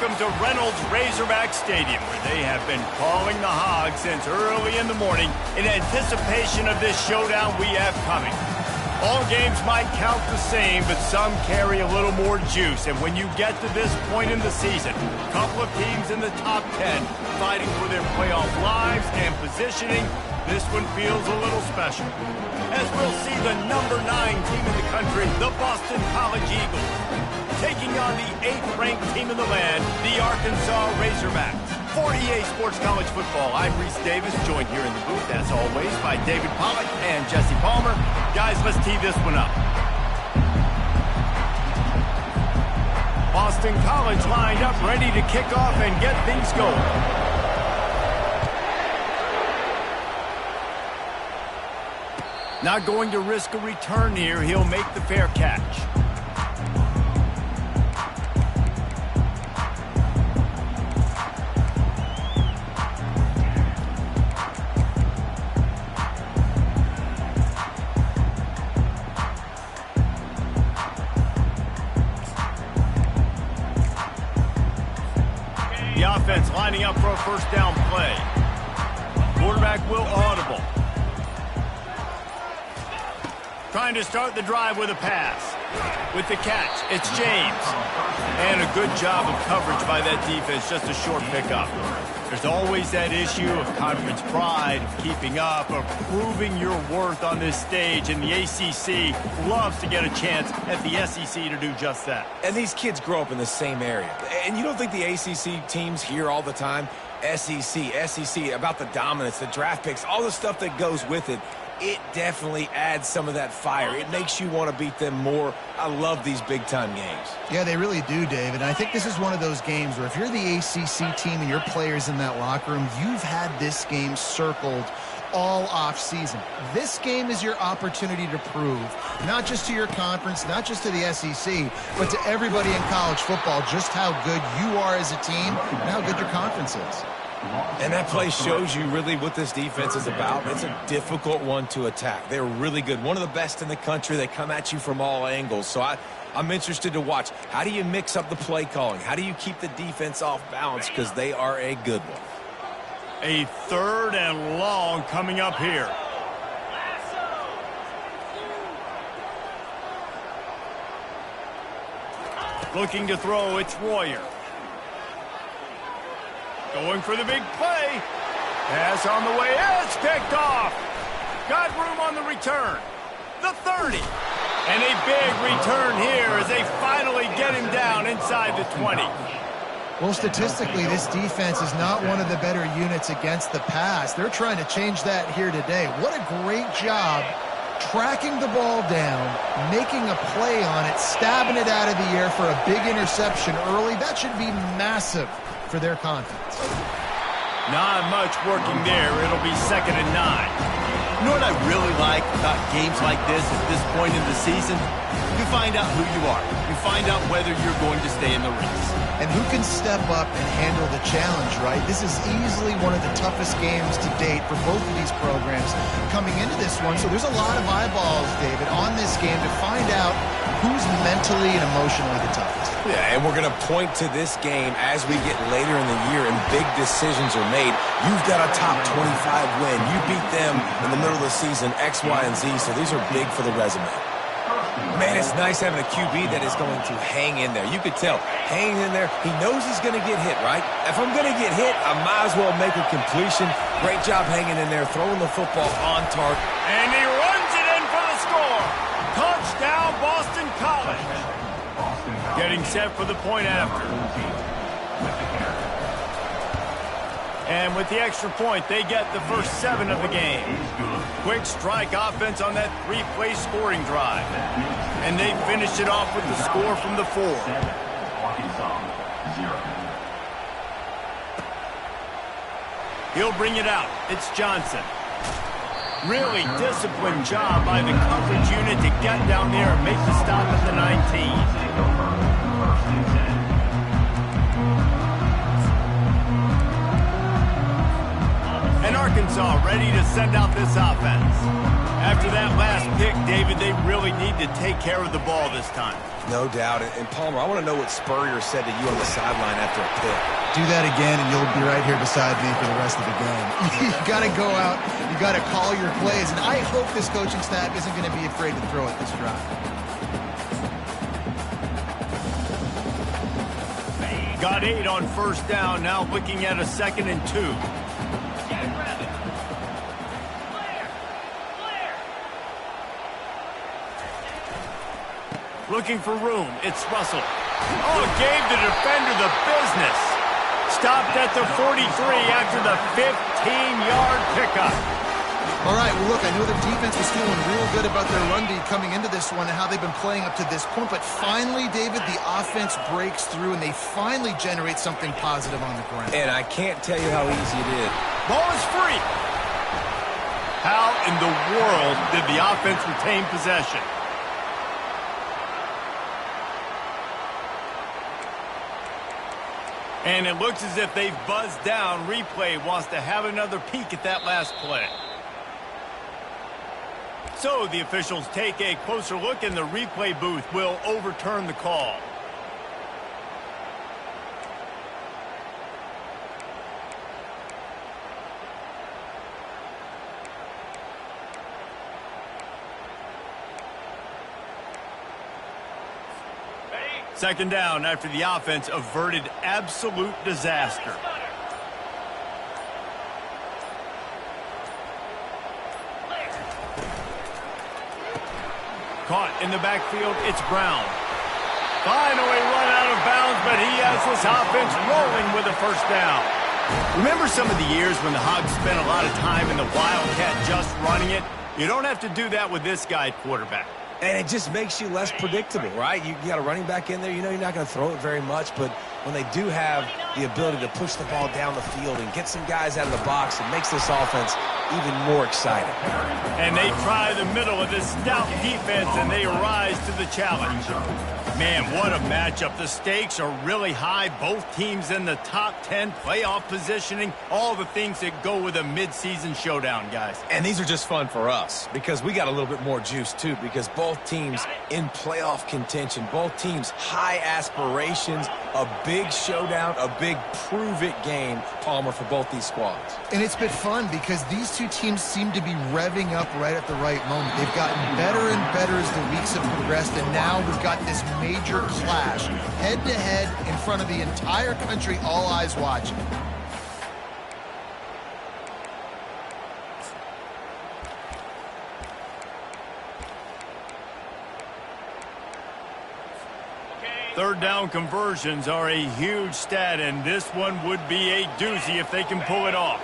welcome to Reynolds Razorback Stadium, where they have been calling the Hogs since early in the morning in anticipation of this showdown we have coming. All games might count the same, but some carry a little more juice. And when you get to this point in the season, a couple of teams in the top 10 fighting for their playoff lives and positioning, this one feels a little special. As we'll see the number 9 team in the country, the Boston College Eagles, taking on the 8th-ranked team in the land, the Arkansas Razorbacks. For EA Sports College Football, I'm Reese Davis, joined here in the booth, as always, by David Pollack and Jesse Palmer. Guys, let's tee this one up. Boston College lined up, ready to kick off and get things going. Not going to risk a return here. He'll make the fair catch. The offense lining up for a first down play. Quarterback will audible. Trying to start the drive with a pass. With the catch, it's James. And a good job of coverage by that defense, just a short pickup. There's always that issue of conference pride, of keeping up, of proving your worth on this stage, and the ACC loves to get a chance at the SEC to do just that. And these kids grow up in the same area. And you don't think the ACC teams hear all the time, SEC, about the dominance, the draft picks, all the stuff that goes with it. It definitely adds some of that fire. It makes you want to beat them more. I love these big-time games. Yeah, they really do, David. And I think this is one of those games where if you're the ACC team and your players in that locker room, you've had this game circled all off-season. This game is your opportunity to prove, not just to your conference, not just to the SEC, but to everybody in college football, just how good you are as a team and how good your conference is. And that play shows you really what this defense is about. It's a difficult one to attack. They're really good. One of the best in the country. They come at you from all angles. So I'm interested to watch. How do you mix up the play calling? How do you keep the defense off balance? Because they are a good one. A 3rd and long coming up here. Looking to throw, it's Royer. Going for the big play. Pass on the way. It's picked off. Got room on the return. The 30. And a big return here as they finally get him down inside the 20. Well, statistically, this defense is not one of the better units against the pass. They're trying to change that here today. What a great job tracking the ball down, making a play on it, stabbing it out of the air for a big interception early. That should be massive for their confidence. Not much working there. It'll be 2nd and 9. You know what I really like about games like this at this point in the season? You find out who you are. You find out whether you're going to stay in the race. And who can step up and handle the challenge, right? This is easily one of the toughest games to date for both of these programs coming into this one. So there's a lot of eyeballs, David, on this game to find out who's mentally and emotionally the toughest. Yeah, and we're going to point to this game as we get later in the year and big decisions are made. You've got a top 25 win. You beat them in the middle of the season, X, Y, and Z, so these are big for the resume. Man, it's nice having a QB that is going to hang in there. You could tell, hanging in there, he knows he's going to get hit, right? If I'm going to get hit, I might as well make a completion. Great job hanging in there, throwing the football on target. And he runs it in for the score. Touchdown, Boston College. Getting set for the point after. And with the extra point, they get the first 7 of the game. Quick strike offense on that 3-play scoring drive. And they finished it off with the score from the 4. He'll bring it out. It's Johnson. Really disciplined job by the coverage unit to get down there and make the stop at the 19. And Arkansas ready to send out this offense. After that last pick, David, they really need to take care of the ball this time. No doubt. And Palmer, I want to know what Spurrier said to you on the sideline after a pick. Do that again, and you'll be right here beside me for the rest of the game. You got to go out. You got to call your plays. And I hope this coaching staff isn't going to be afraid to throw it this drive. Got 8 on first down. Now looking at a 2nd and 2. Looking for room. It's Russell. Oh, gave the defender the business. Stopped at the 43 after the 15-yard pickup. All right, well, look, I know the defense was feeling real good about their run D coming into this one and how they've been playing up to this point. But finally, David, the offense breaks through, and they finally generate something positive on the ground. And I can't tell you how easy it is. Ball is free. How in the world did the offense retain possession? And it looks as if they've buzzed down. Replay wants to have another peek at that last play. So the officials take a closer look, and the replay booth will overturn the call. Second down after the offense averted absolute disaster. Caught in the backfield, it's Brown. Finally run out of bounds, but he has this offense rolling with a first down. Remember some of the years when the Hogs spent a lot of time in the Wildcat just running it? You don't have to do that with this guy at quarterback. And it just makes you less predictable, right? You got a running back in there. You know you're not going to throw it very much, but when they do have the ability to push the ball down the field and get some guys out of the box, it makes this offense even more exciting. And they try the middle of this stout defense, and they rise to the challenge. Man, what a matchup. The stakes are really high. Both teams in the top 10, playoff positioning, all the things that go with a midseason showdown, guys. And these are just fun for us because we got a little bit more juice, too, because both teams in playoff contention, both teams high aspirations, a big showdown, a big prove-it game, Palmer, for both these squads. And it's been fun because these two teams seem to be revving up right at the right moment. They've gotten better and better as the weeks have progressed, and now we've got this major clash, head-to-head in front of the entire country, all eyes watching. Third down conversions are a huge stat, and this one would be a doozy if they can pull it off.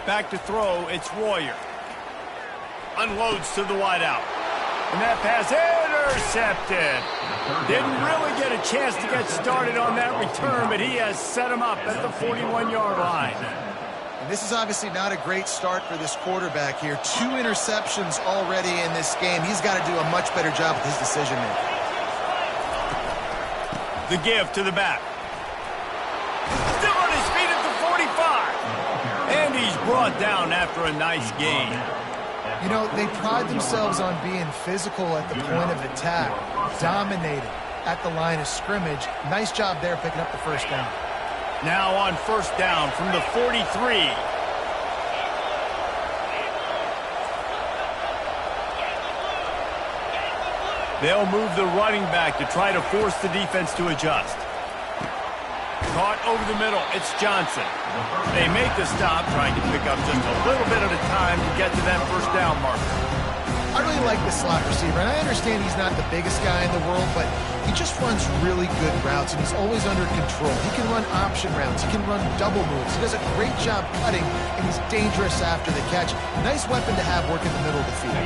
Back to throw, it's Royer. Unloads to the wideout. And that pass intercepted. Didn't really get a chance to get started on that return, but he has set him up at the 41-yard line. And this is obviously not a great start for this quarterback here. 2 interceptions already in this game. He's got to do a much better job with his decision-making. The give to the back. Still on his feet at the 45. And he's brought down after a nice gain. You know, they pride themselves on being physical at the point of attack, dominating at the line of scrimmage. Nice job there picking up the first down. Now on first down from the 43. They'll move the running back to try to force the defense to adjust. Caught over the middle. It's Johnson. They make the stop, trying to pick up just a little bit at a time to get to that first down marker. I really like this slot receiver, and I understand he's not the biggest guy in the world, but he just runs really good routes, and he's always under control. He can run option routes. He can run double moves. He does a great job cutting, and he's dangerous after the catch. Nice weapon to have working the middle of the field.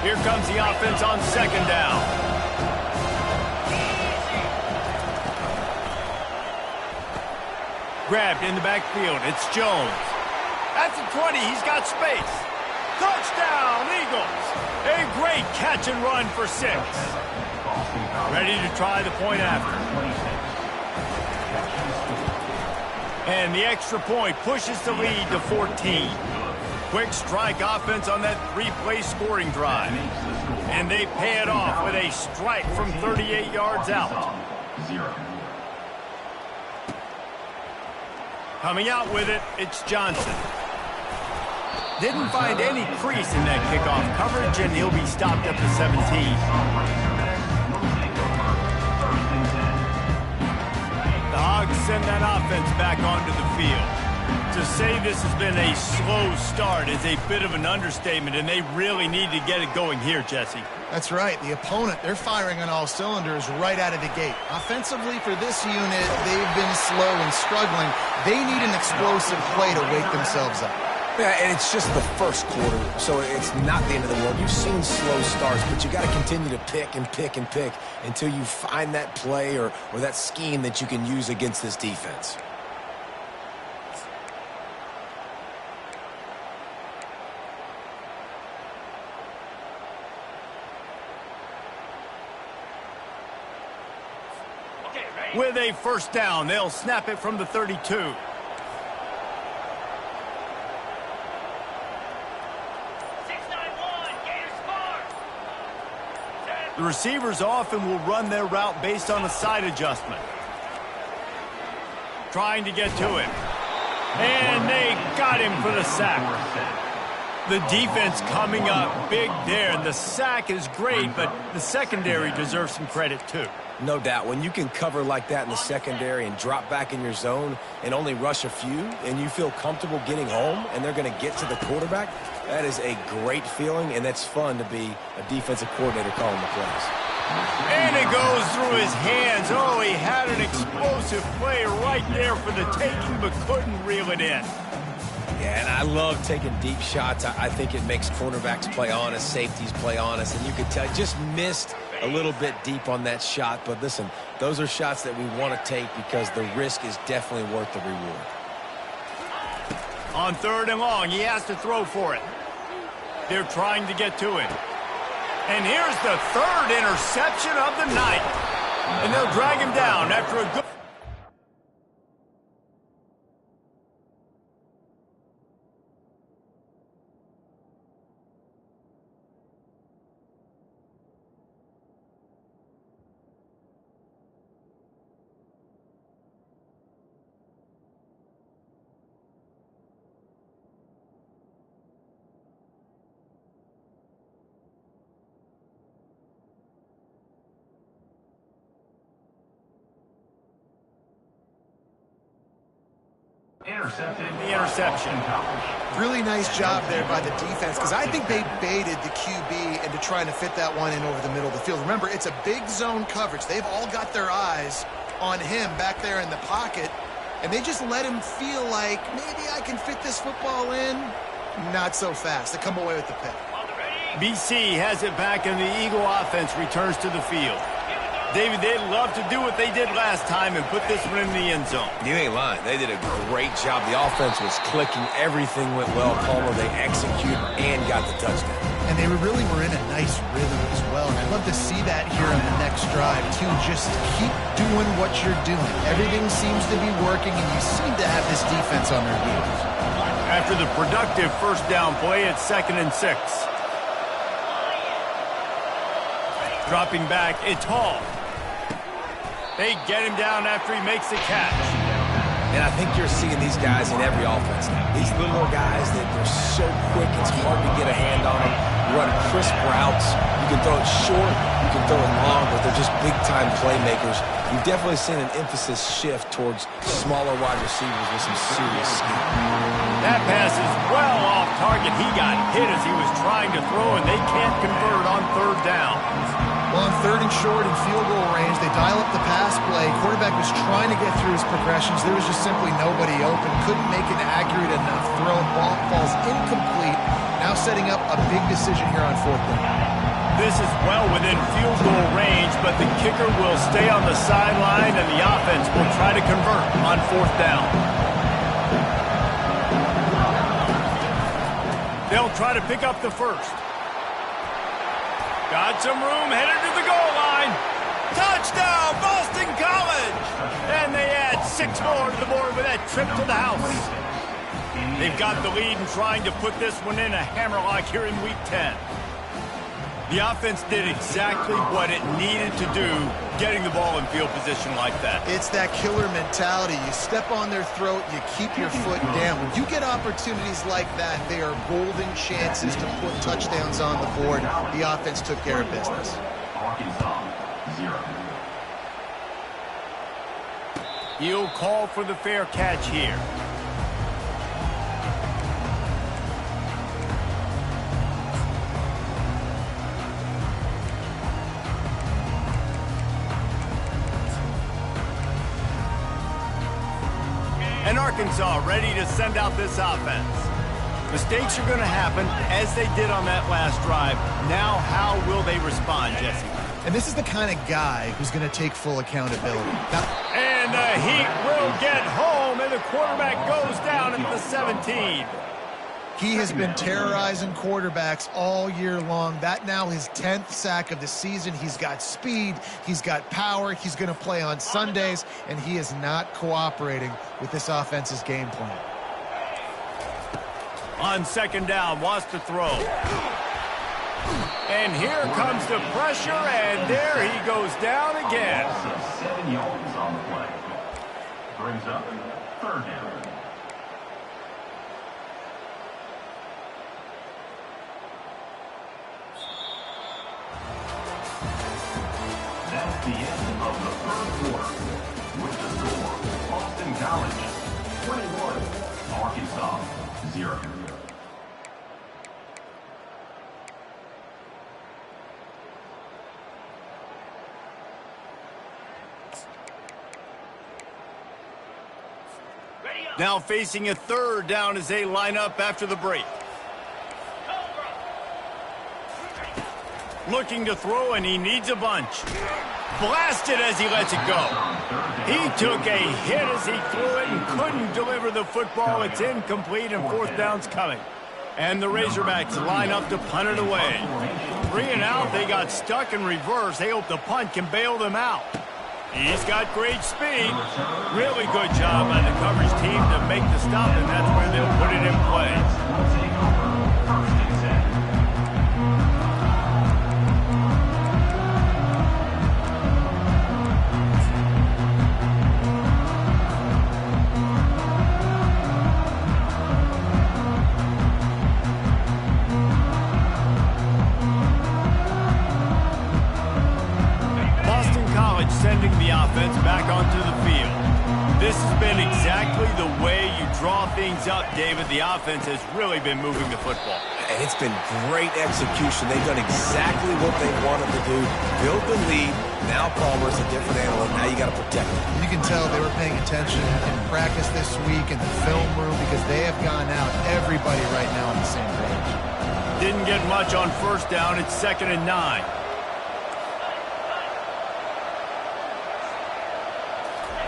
Here comes the offense on second down. Grabbed in the backfield. It's Jones. At the 20, he's got space. Touchdown, Eagles. A great catch and run for 6. Ready to try the point after. And the extra point pushes the lead to 14. Quick strike offense on that three-play scoring drive. And they pay it off with a strike from 38 yards out. Coming out with it, it's Johnson. Didn't find any crease in that kickoff coverage, and he'll be stopped at the 17. The Hogs send that offense back onto the field. To say this has been a slow start is a bit of an understatement, and they really need to get it going here, Jesse. That's right. The opponent, they're firing on all cylinders right out of the gate. Offensively for this unit, they've been slow and struggling. They need an explosive play to wake themselves up. Yeah, and it's just the first quarter, so it's not the end of the world. You've seen slow starts, but you got to continue to pick and pick and pick until you find that play or that scheme that you can use against this defense. With a first down, they'll snap it from the 32. The receivers often will run their route based on a side adjustment. Trying to get to him. And they got him for the sack. The defense coming up big there. And the sack is great, but the secondary deserves some credit too. No doubt. When you can cover like that in the secondary and drop back in your zone and only rush a few, and you feel comfortable getting home and they're going to get to the quarterback, that is a great feeling, and it's fun to be a defensive coordinator calling the plays. And it goes through his hands. Oh, he had an explosive play right there for the taking, but couldn't reel it in. Yeah, and I love taking deep shots. I think it makes cornerbacks play honest, safeties play honest, and you could tell just missed a little bit deep on that shot. But listen, those are shots that we want to take because the risk is definitely worth the reward. On 3rd and long, he has to throw for it. They're trying to get to it. And here's the 3rd interception of the night. And they'll drag him down after a good... The interception. Really nice job there by the defense because I think they baited the QB into trying to fit that one in over the middle of the field. Remember, it's a big zone coverage. They've all got their eyes on him back there in the pocket, and they just let him feel like maybe I can fit this football in. Not so fast. They come away with the pick. BC has it back, and the Eagle offense returns to the field. David, they'd love to do what they did last time and put this one in the end zone. You ain't lying. They did a great job. The offense was clicking. Everything went well. Palmer, they executed and got the touchdown. And they really were in a nice rhythm as well. And I'd love to see that here on the next drive, too. Just keep doing what you're doing. Everything seems to be working, and you seem to have this defense on their heels. After the productive first down play, it's 2nd and 6. Dropping back, it's Hall. They get him down after he makes the catch. And I think you're seeing these guys in every offense now. These little guys that they're so quick, it's hard to get a hand on them. Run crisp routes. You can throw it short, you can throw it long, but they're just big-time playmakers. You've definitely seen an emphasis shift towards smaller wide receivers with some serious skill. That pass is well off target. He got hit as he was trying to throw, and they can't convert on 3rd down. Well, on 3rd and short in field goal range, they dial up the pass play. Quarterback was trying to get through his progressions. There was just simply nobody open. Couldn't make an accurate enough throw. Ball falls incomplete. Now setting up a big decision here on 4th down. This is well within field goal range, but the kicker will stay on the sideline, and the offense will try to convert on 4th down. They'll try to pick up the first. Got some room, headed to the goal line. Touchdown, Boston College! And they add 6 more to the board with that trip to the house. They've got the lead and trying to put this one in a hammerlock here in Week 10. The offense did exactly what it needed to do, getting the ball in field position like that. It's that killer mentality. You step on their throat, you keep your foot down. When you get opportunities like that, they are golden chances to put touchdowns on the board. The offense took care of business. Arkansas, 0. He'll call for the fair catch here. And Arkansas ready to send out this offense. Mistakes are going to happen as they did on that last drive. Now how will they respond, Jesse? And this is the kind of guy who's going to take full accountability. And the Heat will get home, and the quarterback goes down at the 17. He has been terrorizing quarterbacks all year long. That now his 10th sack of the season. He's got speed. He's got power. He's going to play on Sundays, and he is not cooperating with this offense's game plan. On second down, wants to throw. And here comes the pressure, and there he goes down again. 7 yards on the play. Brings up third down. That's the end of the third quarter. With the score, Boston College 21, Arkansas 0. Now facing a third down as they line up after the break. Looking to throw, and he needs a bunch. Blasted as he lets it go. He took a hit as he threw it and couldn't deliver the football. It's incomplete, and fourth down's coming. And the Razorbacks line up to punt it away. 3 and out, they got stuck in reverse. They hope the punt can bail them out. He's got great speed. Really good job by the coverage team to make the stop, and that's where they'll put it in play. Sending the offense back onto the field. This has been exactly the way you draw things up, David. The offense has really been moving the football. And it's been great execution. They've done exactly what they wanted to do. Build the lead. Now Palmer's a different animal. Now you got to protect him. You can tell they were paying attention in practice this week in the film room because they have gone out, everybody right now on the same page. Didn't get much on first down. It's 2nd and 9.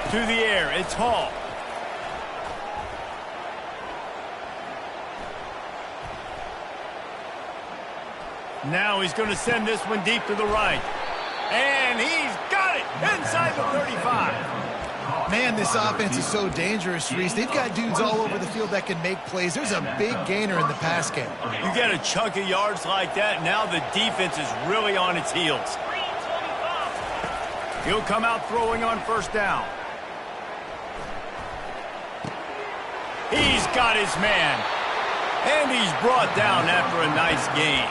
To the air, it's Hall. Now he's going to send this one deep to the right. And he's got it inside the 35. Man, this offense is so dangerous, Reese. They've got dudes all over the field that can make plays. There's a big gainer in the pass game. You get a chunk of yards like that, now the defense is really on its heels. He'll come out throwing on first down. He's got his man. And he's brought down after a nice gain.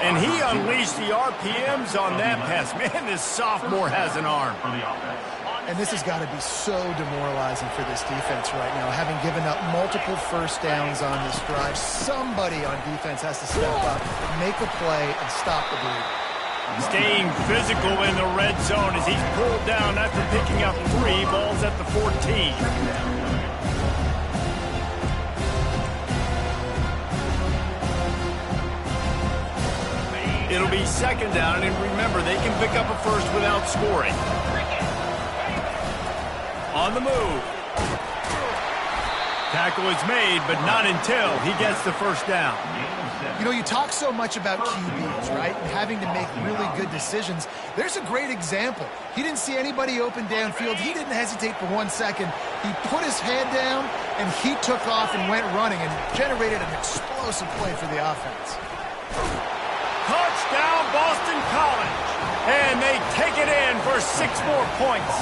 And he unleashed the RPMs on that pass. Man, this sophomore has an arm. And this has got to be so demoralizing for this defense right now. Having given up multiple first downs on this drive, somebody on defense has to step up, make a play, and stop the bleed. Staying physical in the red zone as he's pulled down after picking up 3 balls at the 14. It'll be 2nd down, and remember, they can pick up a first without scoring. On the move. Tackle is made, but not until he gets the first down. You know, you talk so much about QBs, right, and having to make really good decisions. There's a great example. He didn't see anybody open downfield. He didn't hesitate for 1 second. He put his head down, and he took off and went running and generated an explosive play for the offense. Touchdown, Boston College. And they take it in for 6 more points.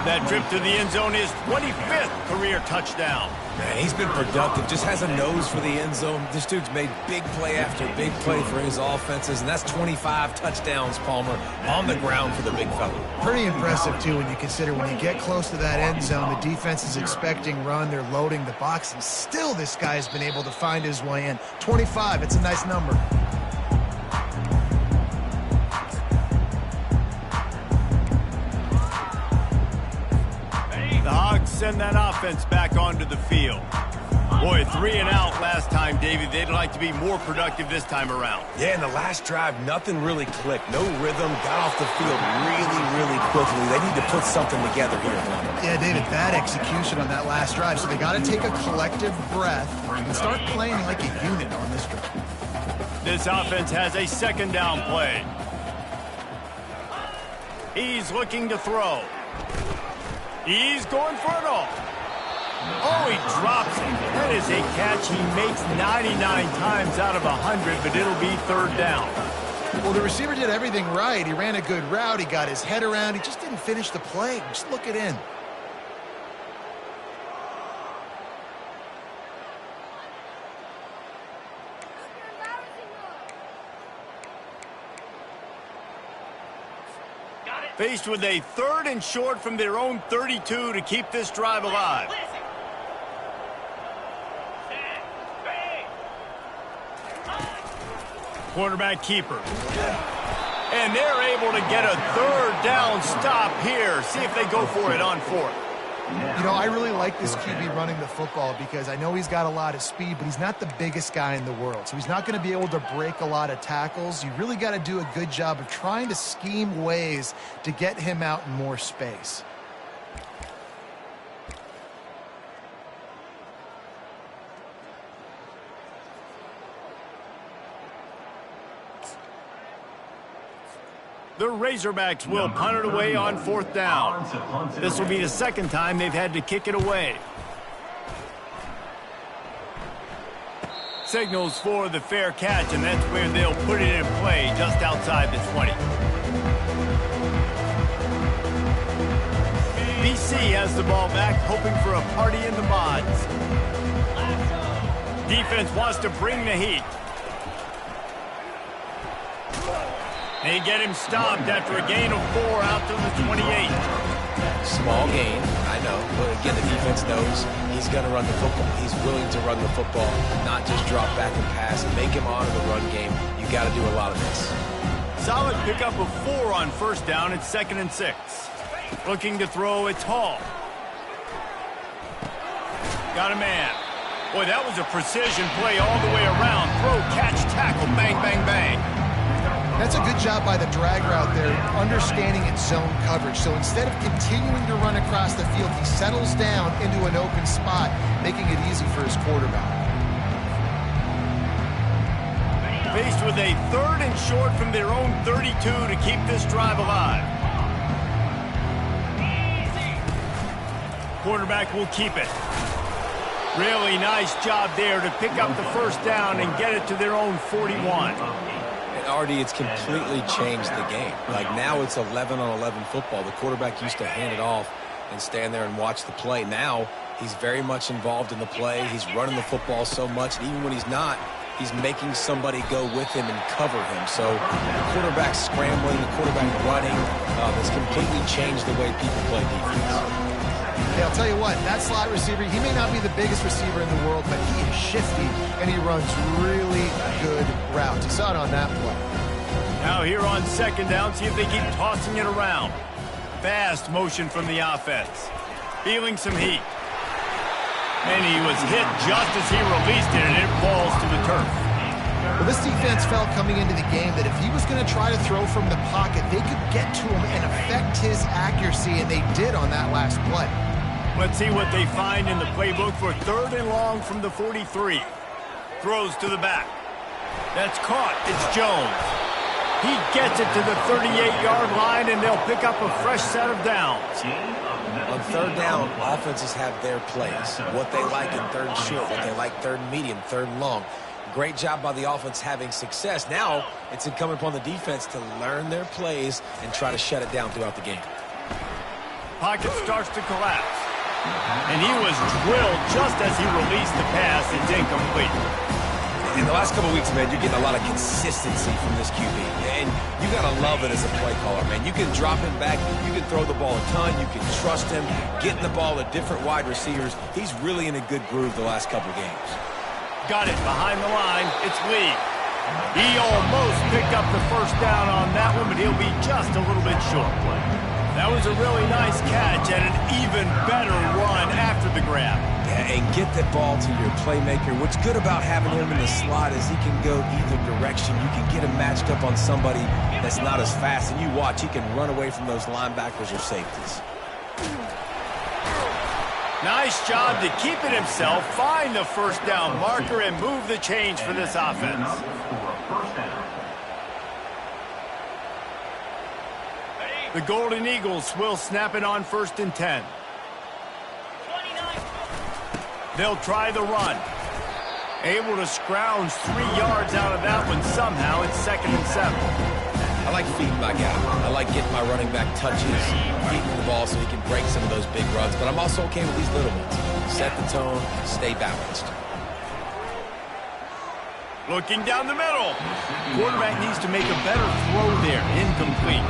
That trip to the end zone is 25th career touchdown. Man, he's been productive, just has a nose for the end zone. This dude's made big play after big play for his offenses, and that's 25 touchdowns, Palmer, on the ground for the big fella. Pretty impressive, too, when you consider when you get close to that end zone, the defense is expecting run, they're loading the box, and still this guy's been able to find his way in. 25, it's a nice number. The Hogs send that offense back onto the field. Boy, 3 and out last time, Davey. They'd like to be more productive this time around. Yeah, in the last drive, nothing really clicked. No rhythm, got off the field really quickly. They need to put something together here. Yeah, David, bad execution on that last drive, so they got to take a collective breath and start playing like a unit on this drive. This offense has a second down play. He's looking to throw. He's going for it all. Oh, he drops it. That is a catch he makes 99 times out of 100, but it'll be 3rd down. Well, the receiver did everything right. He ran a good route. He got his head around. He just didn't finish the play. Just look it in. Faced with a 3rd and short from their own 32 to keep this drive alive. Quarterback keeper. And they're able to get a 3rd down stop here. See if they go for it on 4th. You know, I really like this QB running the football because I know he's got a lot of speed, but he's not the biggest guy in the world. So he's not going to be able to break a lot of tackles. You really got to do a good job of trying to scheme ways to get him out in more space. The Razorbacks will punt it away on 4th down. This will be the 2nd time they've had to kick it away. Signals for the fair catch, and that's where they'll put it in play just outside the 20. BC has the ball back, hoping for a party in the mods. Defense wants to bring the heat. They get him stopped after a gain of 4 out to the 28. Small gain, I know, but again, the defense knows he's going to run the football. He's willing to run the football, not just drop back and pass and make him honor the run game. You got to do a lot of this. Solid pickup of 4 on 1st down. It's 2nd and 6. Looking to throw, it's Hall. Got a man. Boy, that was a precision play all the way around. Throw, catch, tackle, bang, bang, bang. That's a good job by the drag route there, understanding its zone coverage. So instead of continuing to run across the field, he settles down into an open spot, making it easy for his quarterback. Faced with a 3rd and short from their own 32 to keep this drive alive. Quarterback will keep it. Really nice job there to pick up the 1st down and get it to their own 41. Artie, it's completely changed the game. Like now it's 11-on-11 football. The quarterback used to hand it off and stand there and watch the play. Now he's very much involved in the play. He's running the football so much. And even when he's not, he's making somebody go with him and cover him. So the quarterback scrambling, the quarterback running has completely changed the way people play defense. Yeah, I'll tell you what, that slot receiver, he may not be the biggest receiver in the world, but he is shifty, and he runs really good routes. You saw it on that play. Now here on 2nd down, see if they keep tossing it around. Fast motion from the offense. Feeling some heat. And he was hit just as he released it, and it falls to the turf. Well, this defense felt coming into the game that if he was going to try to throw from the pocket, they could get to him and affect his accuracy, and they did on that last play. Let's see what they find in the playbook for 3rd and long from the 43. Throws to the back. That's caught. It's Jones. He gets it to the 38-yard line, and they'll pick up a fresh set of downs. On 3rd down, offenses have their plays. What they like in 3rd and short, what they like 3rd and medium, 3rd and long. Great job by the offense having success. Now it's incumbent upon the defense to learn their plays and try to shut it down throughout the game. Pocket starts to collapse. And he was drilled just as he released the pass. It's incomplete. In the last couple of weeks, man, you're getting a lot of consistency from this QB. And you got to love it as a play caller, man. You can drop him back. You can throw the ball a ton. You can trust him. Getting the ball to different wide receivers. He's really in a good groove the last couple of games. Got it behind the line. It's Lee. He almost picked up the first down on that one, but he'll be just a little bit short. That was a really nice catch and an even better run after the grab. Yeah, and get the ball to your playmaker. What's good about having him in the slot is he can go either direction. You can get him matched up on somebody that's not as fast, and you watch, he can run away from those linebackers or safeties. Nice job to keep it himself, find the first down marker, and move the change for this offense. The Golden Eagles will snap it on 1st and 10. They'll try the run. Able to scrounge 3 yards out of that one somehow. It's 2nd and 7. I like feeding my guy. I like getting my running back touches, feeding the ball so he can break some of those big runs. But I'm also okay with these little ones. Set the tone, stay balanced. Looking down the middle. Quarterback needs to make a better throw there. Incomplete.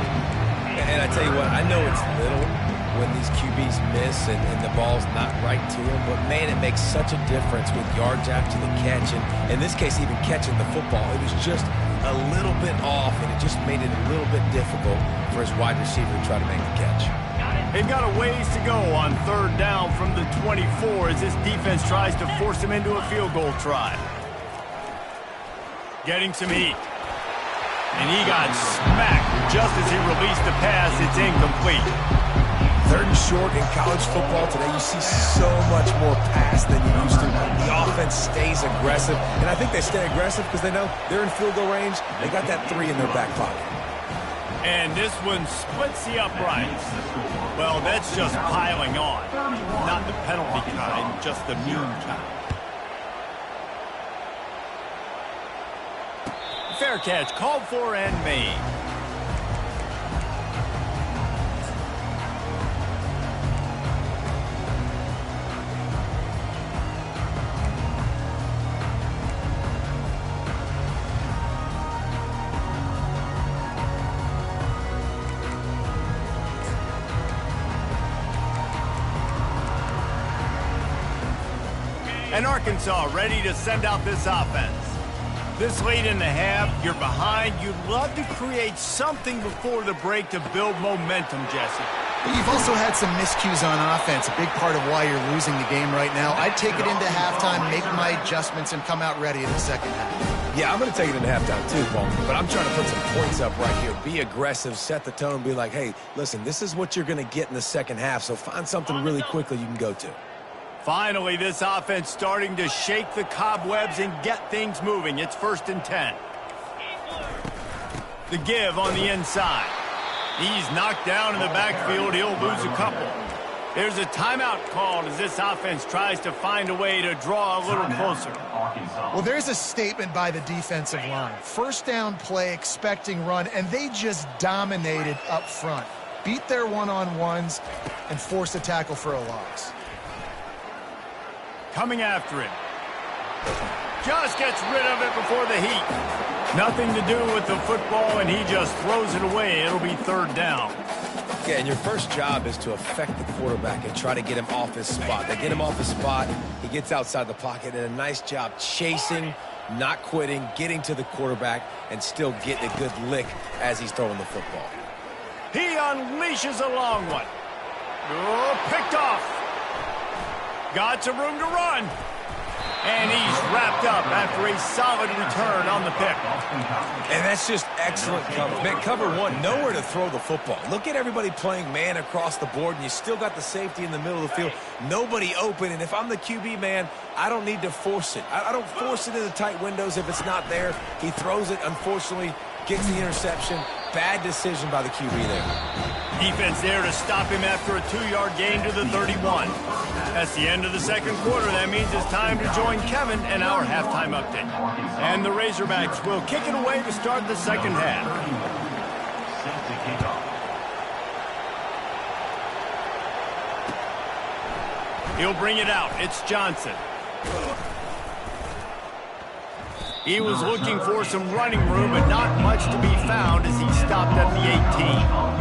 And I tell you what, I know it's little when these QBs miss and the ball's not right to them, but man, it makes such a difference with yards after the catch. And in this case, even catching the football, it was just a little bit off, and it just made it a little bit difficult for his wide receiver to try to make the catch. They've got a ways to go on 3rd down from the 24 as this defense tries to force him into a field goal try. Getting some heat. And he got smacked just as he released the pass. It's incomplete. 3rd and short in college football today, you see so much more pass than you used to. The offense stays aggressive, and I think they stay aggressive because they know they're in field goal range. They got that 3 in their back pocket. And this one splits the uprights. Well, that's just piling on. Not the penalty kind, just the mean kind. Fair catch called for and made. And Arkansas ready to send out this offense. This late in the half, you're behind. You'd love to create something before the break to build momentum, Jesse. But you've also had some miscues on offense, a big part of why you're losing the game right now. I'd take it into halftime, make my adjustments, and come out ready in the 2nd half. Yeah, I'm going to take it into halftime too, Paul. But I'm trying to put some points up right here. Be aggressive, set the tone, be like, hey, listen, this is what you're going to get in the 2nd half, so find something really quickly you can go to. Finally, this offense starting to shake the cobwebs and get things moving. It's 1st and 10. The give on the inside. He's knocked down in the backfield. He'll lose a couple. There's a timeout called as this offense tries to find a way to draw a little closer. Well, there's a statement by the defensive line. 1st down play, expecting run, and they just dominated up front. Beat their one-on-ones and forced a tackle for a loss. Coming after him. Just gets rid of it before the heat. Nothing to do with the football, and he just throws it away. It'll be 3rd down. Yeah, and your first job is to affect the quarterback and try to get him off his spot. They get him off his spot, he gets outside the pocket, and a nice job chasing, not quitting, getting to the quarterback, and still getting a good lick as he's throwing the football. He unleashes a long one. Oh, picked off. Got some room to run. And he's wrapped picked up after a solid return on the pick. And that's just excellent coverage. Man, cover one, nowhere to throw the football. Look at everybody playing man across the board, and you still got the safety in the middle of the field. Nobody open, and if I'm the QB, man, I don't need to force it. I don't force it into tight windows if it's not there. He throws it, unfortunately, gets the interception. Bad decision by the QB there. Defense there to stop him after a 2-yard gain to the 31. That's the end of the second quarter. That means it's time to join Kevin and our halftime update. And the Razorbacks will kick it away to start the second half. He'll bring it out. It's Johnson. He was looking for some running room, but not much to be found as he stopped at the 18.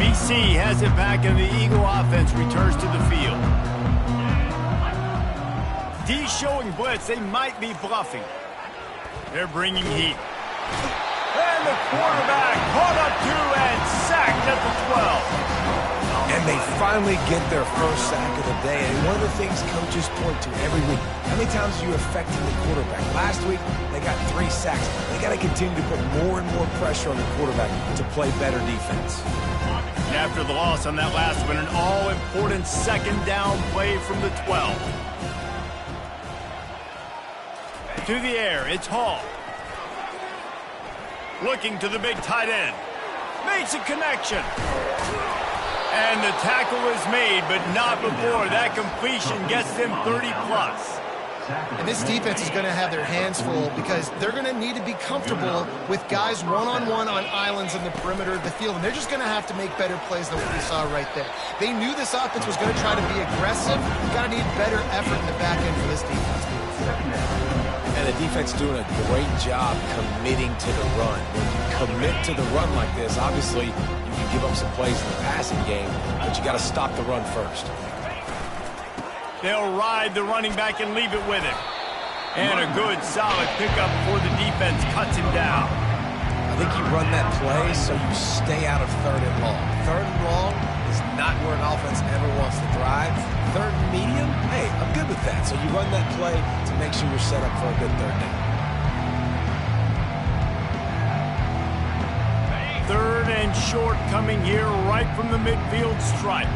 BC has it back, and the Eagle offense returns to the field. D showing blitz. They might be bluffing. They're bringing heat. And the quarterback caught up to and sacked at the 12. And they finally get their first sack of the day. And one of the things coaches point to every week, how many times are you affecting the quarterback? Last week, they got 3 sacks. They got to continue to put more and more pressure on the quarterback to play better defense. And after the loss on that last one, an all-important second down play from the 12. To the air, it's Hall. Looking to the big tight end. Makes a connection. And the tackle is made, but not before that completion gets them 30-plus. And this defense is going to have their hands full because they're going to need to be comfortable with guys one-on-one on islands in the perimeter of the field. And they're just going to have to make better plays than what we saw right there. They knew this offense was going to try to be aggressive. Got to need better effort in the back end for this defense. And the defense doing a great job committing to the run. When you commit to the run like this, obviously you can give up some plays in the passing game, but you got to stop the run first. They'll ride the running back and leave it with him. And a good, solid pickup before the defense cuts him down. I think you run that play so you stay out of 3rd and long. 3rd and long is not where an offense ever wants to drive. 3rd and medium, hey, I'm good with that. So you run that play to make sure you're set up for a good 3rd down. 3rd and short coming here right from the midfield stripe.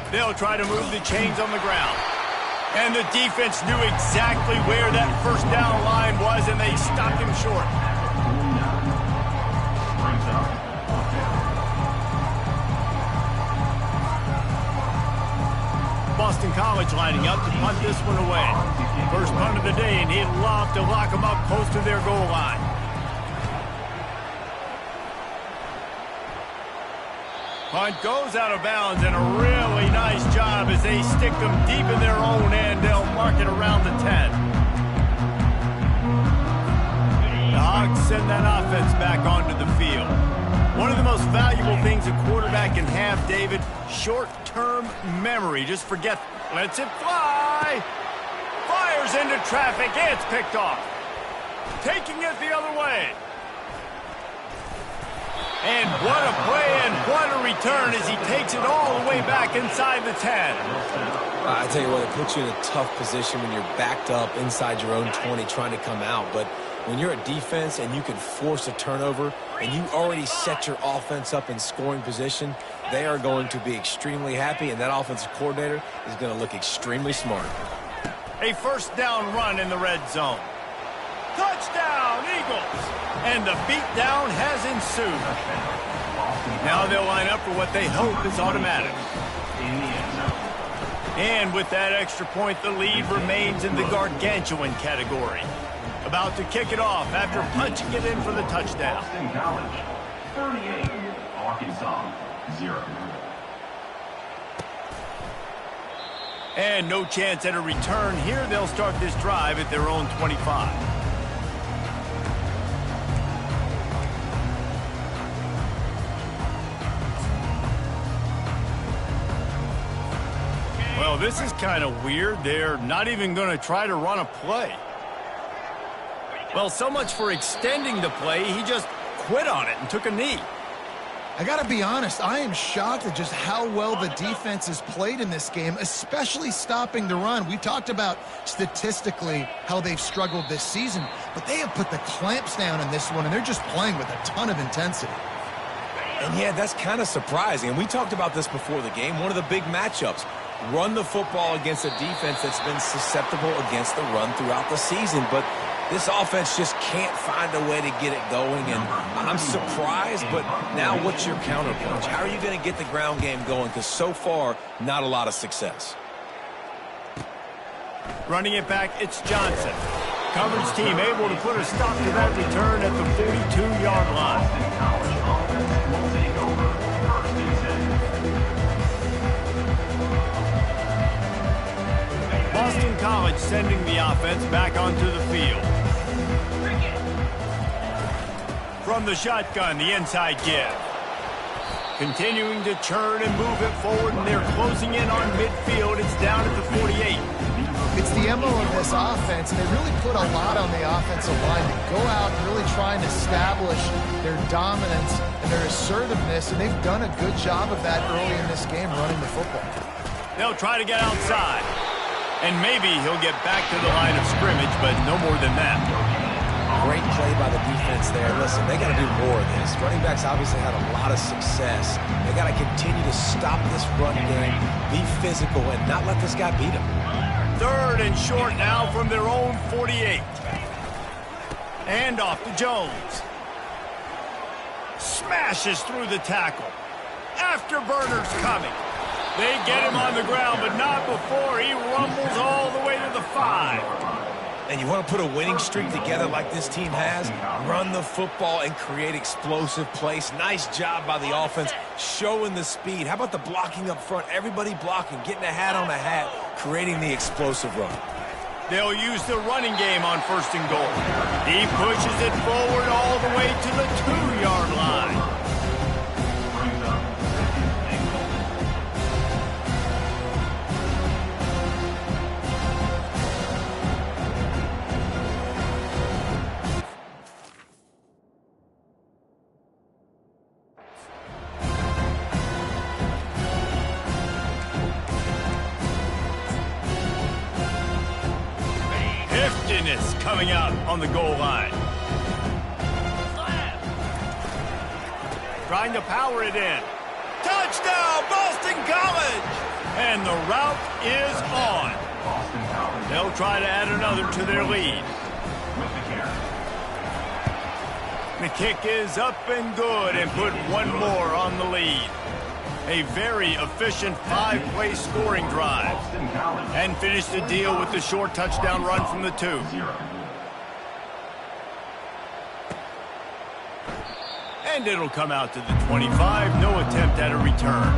They'll try to move the chains on the ground. And the defense knew exactly where that first down line was, and they stopped him short. Boston College lining up to punt this one away. First punt of the day, and he'd love to lock them up close to their goal line. Punt goes out of bounds, and a really nice job as they stick them deep in their own end. They'll mark it around the 10. The Hogs send that offense back onto the field. One of the most valuable things a quarterback can have, David, short-term memory. Just forget, lets it fly. Fires into traffic, it's picked off. Taking it the other way. And what a play and what a return as he takes it all the way back inside the 10. I tell you what, it puts you in a tough position when you're backed up inside your own 20 trying to come out. But when you're a defense and you can force a turnover and you already set your offense up in scoring position, they are going to be extremely happy, and that offensive coordinator is going to look extremely smart. A first down run in the red zone. Touchdown, Eagles! And the beatdown has ensued. Now they'll line up for what they hope is automatic. And with that extra point, the lead remains in the gargantuan category. About to kick it off after punching it in for the touchdown. Boston College, 38, Arkansas, 0. And no chance at a return here. They'll start this drive at their own 25. Well, this is kind of weird. They're not even going to try to run a play. Well, so much for extending the play. He just quit on it and took a knee. I got to be honest, I am shocked at just how well the defense has played in this game, especially stopping the run. We talked about statistically how they've struggled this season, but they have put the clamps down in this one, and they're just playing with a ton of intensity. And yeah, that's kind of surprising. And we talked about this before the game. One of the big matchups. Run the football against a defense that's been susceptible against the run throughout the season. But this offense just can't find a way to get it going. And I'm surprised, but now what's your counterpunch? How are you going to get the ground game going? Because so far, not a lot of success. Running it back, it's Johnson. Coverage team able to put a stop to that return at the 42-yard line. Boston College sending the offense back onto the field. From the shotgun, the inside give. Continuing to churn and move it forward, and they're closing in on midfield. It's down at the 48. It's the MO of this offense, and they really put a lot on the offensive line to go out and really try and establish their dominance and their assertiveness, and they've done a good job of that early in this game running the football. They'll try to get outside. And maybe he'll get back to the line of scrimmage, but no more than that. Great play by the defense there. Listen, they got to do more of this. Running backs obviously had a lot of success. They got to continue to stop this run game, be physical, and not let this guy beat them. 3rd and short now from their own 48. And off to Jones. Smashes through the tackle. Afterburners coming. They get him on the ground, but not before he rumbles all the way to the 5. And you want to put a winning streak together like this team has? Run the football and create explosive plays. Nice job by the offense, showing the speed. How about the blocking up front? Everybody blocking, getting a hat on a hat, creating the explosive run. They'll use the running game on 1st and goal. He pushes it forward all the way to the 2-yard line. Coming out on the goal line. Trying to power it in. Touchdown, Boston College! And the route is on. They'll try to add another to their lead. The kick is up and good and put one more on the lead. A very efficient 5-play scoring drive. And finish the deal with the short touchdown run from the 2. And it'll come out to the 25. No attempt at a return.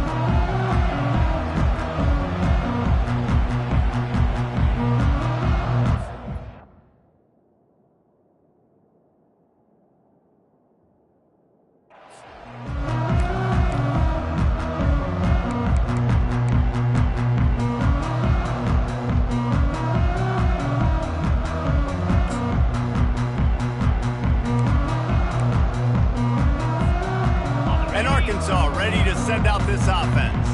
Arkansas ready to send out this offense.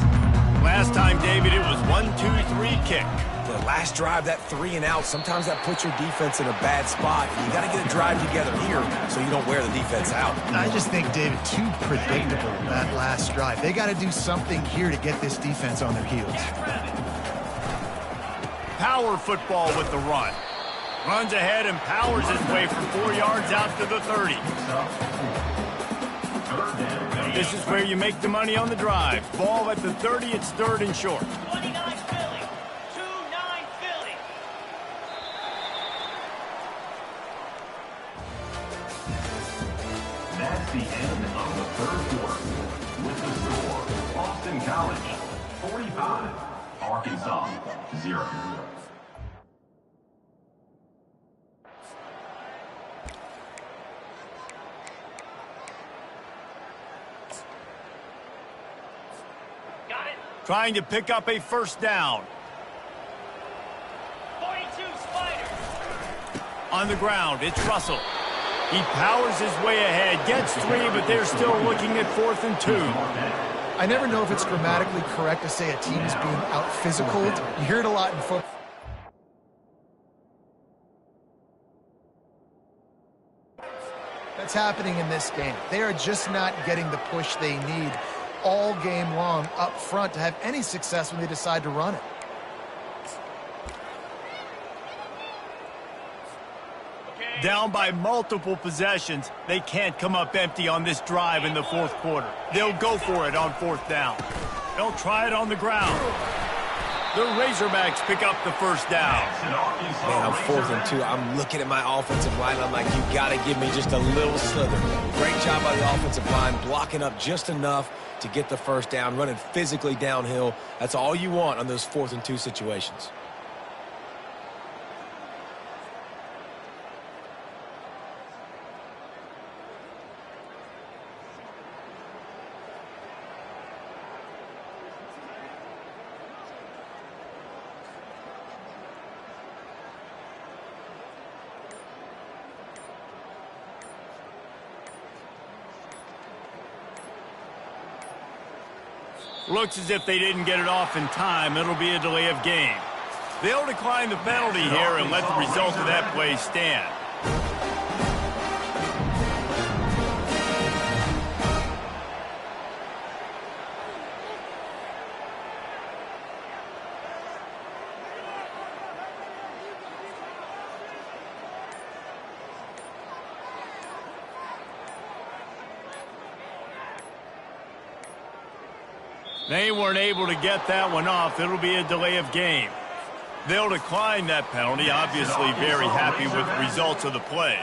Last time, David, it was 1-2-3 kick. The last drive, that 3 and out, sometimes that puts your defense in a bad spot. You got to get a drive together here so you don't wear the defense out. I just think, David, too predictable, that last drive. They got to do something here to get this defense on their heels. Power football with the run. Runs ahead and powers his way for 4 yards out to the 30. This is where you make the money on the drive. Ball at the 30, it's 3rd and short. 29 Philly. 2-9 Philly. That's the end of the 3rd quarter. With the score, Boston College 45, Arkansas 0. Trying to pick up a 1st down. 42 Spiders. On the ground, it's Russell. He powers his way ahead, gets 3, but they're still looking at 4th and 2. I never know if it's grammatically correct to say a team is being out-physicaled. You hear it a lot in football. That's happening in this game. They are just not getting the push they need all game long up front to have any success when they decide to run it. Down by multiple possessions, they can't come up empty on this drive in the 4th quarter. They'll go for it on 4th down. They'll try it on the ground. The Razorbacks pick up the 1st down. Man, I'm 4th and 2. I'm looking at my offensive line. I'm like, you got to give me just a little slither. Great job by the offensive line, blocking up just enough to get the 1st down, running physically downhill. That's all you want on those 4th and 2 situations. Looks as if they didn't get it off in time. It'll be a delay of game. They'll decline the penalty here and let the result of that play stand. They weren't able to get that one off. It'll be a delay of game. They'll decline that penalty, obviously very happy with the results of the play.